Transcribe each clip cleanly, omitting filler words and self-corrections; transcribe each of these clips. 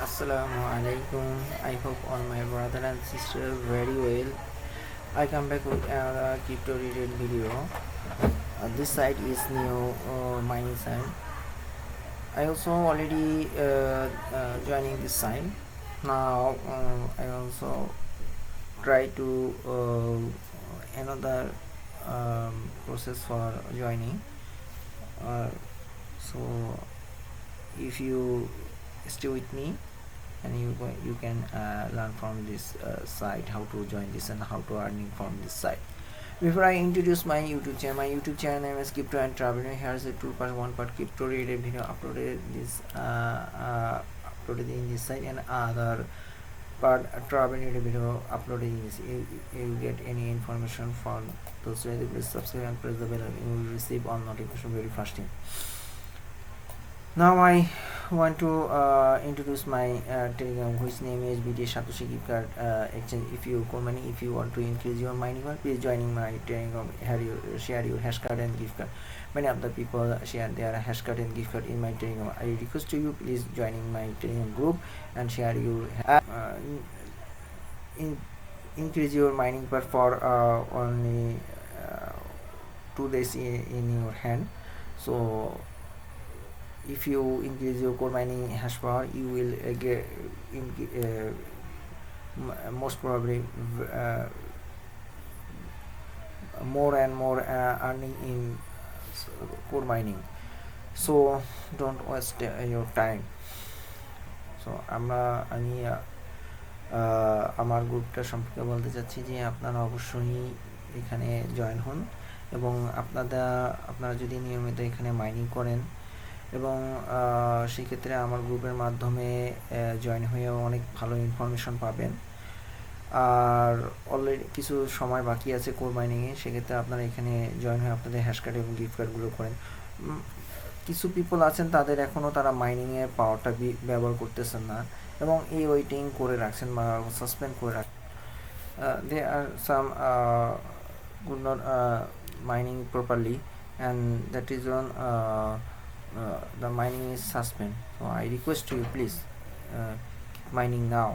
Assalamu alaikum. I hope all my brother and sister very well. I come back with another crypto related video. This site is new mining site. I also already joining this site. Now I also try to another process for joining. So if you stay with me, and you can learn from this site how to join this and how to earning from this site. Before I introduce my YouTube channel name is Crypto and Travel. Here is a 2-part 1-part crypto related video uploaded in this site, and other part travel related video uploaded in this. You get any information from those videos, please subscribe and press the bell, and you will receive all notification very fast. Now I want to introduce my Telegram, which name is BnB Satoshi gift card exchange. If you want to increase your mining power, please joining my Telegram. Here you share your hash card and gift card. Many of the people share their hash card and gift card in my Telegram. I request to you, please joining my Telegram group and share your increase your mining power for only 2 days in your hand. So if you increase your core mining hash power, you will get most probably more and more earning in core mining. So don't waste your time. So আমি আমার গ্রুপটা সম্পর্কে বলতে চাচ্ছি যে আপনারা অবশ্যই এখানে জয়েন হন, এবং আপনারা যদি নিয়মিত এখানে মাইনিং করেন এবং সেক্ষেত্রে আমার গ্রুপের মাধ্যমে জয়েন হয়েও অনেক ভালো ইনফরমেশন পাবেন। আর অলরেডি কিছু সময় বাকি আছে কোর মাইনিংয়ে, সেক্ষেত্রে আপনারা এখানে জয়েন হয়ে আপনাদের হ্যাশ কার্ড এবং গিফট কার্ডগুলো করেন। কিছু পিপল আছেন তাদের এখনও তারা মাইনিংয়ের পাওয়ারটা ব্যবহার করতেছেন না এবং এই ওয়েটিং করে রাখছেন বা সাসপেন্ড করে রাখছেন। They are some could not mining properly, and that is on the mining is suspended. So I request to you, please keep mining now,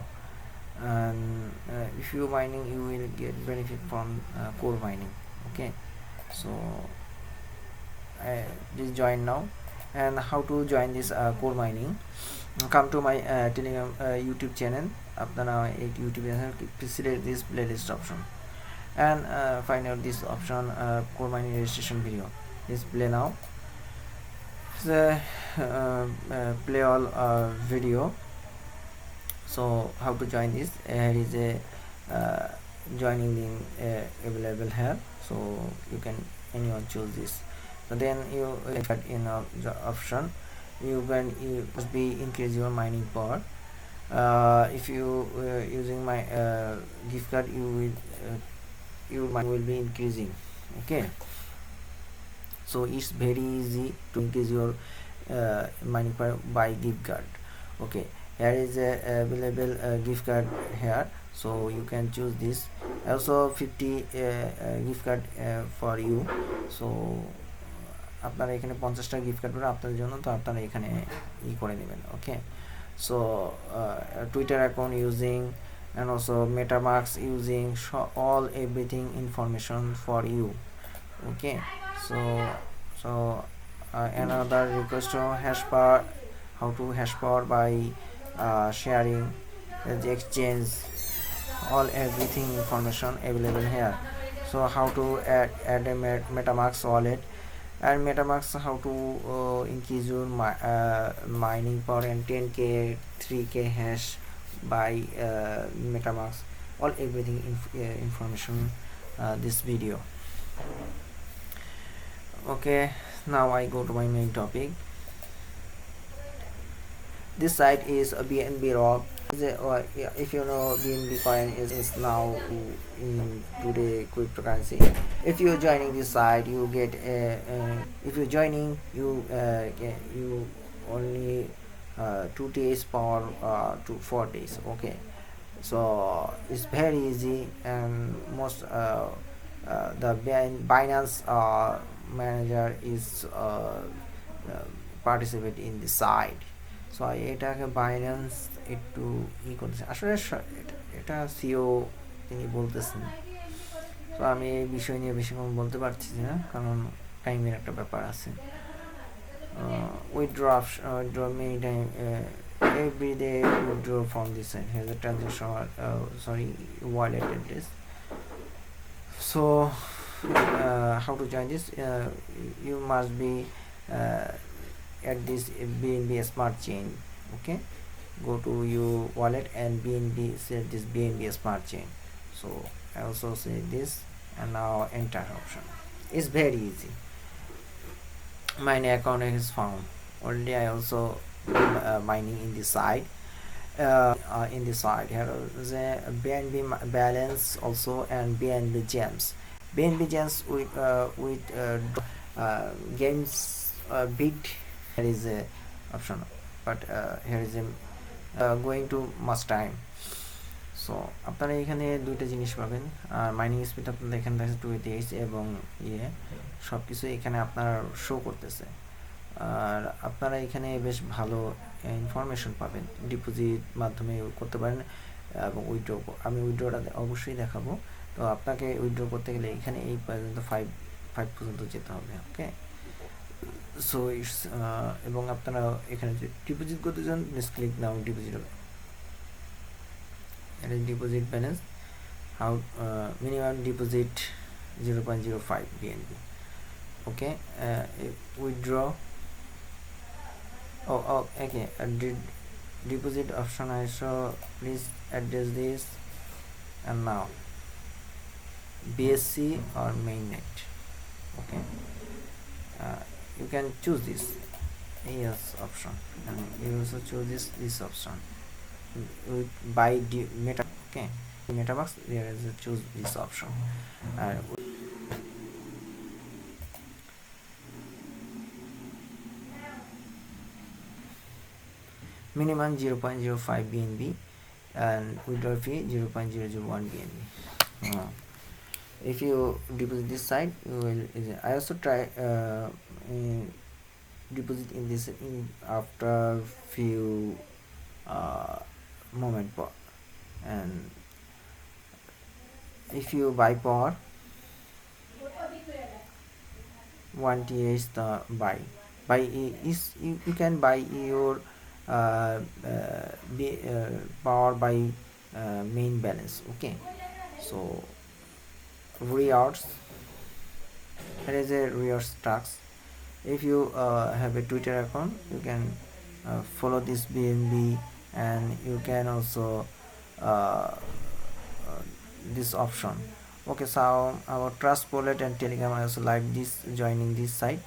and if you mining, you will get benefit from core mining. Okay, so just join now. And how to join this core mining? Come to my Telegram YouTube channel. আপনারা এই YouTube channel select this playlist option and find out this option core mining registration video. Just play now. Play all video. So how to join this? Here is a joining link available here, so you can anyone choose this. So then you get in the option, you must be increase your mining power. If you using my gift card, your mining will be increasing. Okay, so it's very easy to increase your mining power by gift card. Okay, here is a available gift card here, so you can choose this. Also 50 gift card for you. So আপনারা এখানে 50টা gift card পাবেন আপনাদের জন্য, তো আপনারা এখানে করে নেবেন। Okay, so Twitter account using and also MetaMask using, all everything information for you. Okay, so another request to hash power, how to hash power by sharing the exchange, all everything information available here. So how to add a MetaMask wallet, and MetaMask how to increase your mining power and 10k 3k hash by MetaMask, all everything information this video. Okay, now I go to my main topic. This site is a BNB Rock. If you know, BNB coin is now in today cryptocurrency. If you are joining this site, you get if you're joining, you only 2 days power to 4 days. Okay, so it's very easy, and most the Binance manager is participate in the site. So এটাকে Binance একটু করতেছে আসলে এটা CO তিনি বলতেছেন। তো আমি এই বিষয় নিয়ে বেশিক্ষণ বলতে পারছি না, কারণ টাইমের একটা ব্যাপার আছে। withdraw many time every day withdraw from this site has a transaction wallet address. So how to join this? You must be at this BnB smart chain. Okay, go to your wallet and BnB set this BnB smart chain. So I also say this and now enter option. It's very easy. My account is found. Already I also mining in the site. In the site here is a BNB balance also and BNB gems. BNB gems with games bit. Here is a option, but here is a going to must time. So আপনারা এখানে দুইটা জিনিস পাবেন, আর mining speed আপনাদের এখানে দেখেন 288 এবং সব কিছু এখানে আপনার শো করতেছে। আর আপনারা এখানে বেশ ভালো ইনফরমেশন পাবেন, ডিপোজিট মাধ্যমে করতে পারেন এবং উইথড্র। আমি উইথড্রটা অবশ্যই দেখাবো। তো আপনাকে উইথড্র করতে গেলে এখানে এই পর্যন্ত 5 পর্যন্ত যেতে হবে। ওকে, সো ইটস এবং আপনারা এখানে যে ডিপোজিট করতে চান ক্লিক নাও ডিপোজিট। এটা deposit balance how minimum deposit 0.05 BNB. Okay, withdraw. Okay, deposit option I show. Please address this and now BSC or mainnet. Okay, you can choose this yes option, and you also choose this option with by meta. Okay, metabox there is a choose this option. Minimum 0.05 BNB and withdrawal fee 0.001 BNB. If you deposit this side, you will. I also try deposit in this after few moment, and if you buy power 1 TH the buy is you can buy your power by main balance. Okay, so rewards, there is a rewards tax. If you have a Twitter account, you can follow this BNB, and you can also this option. Okay, so our trust wallet and telegram, I also like this joining this site.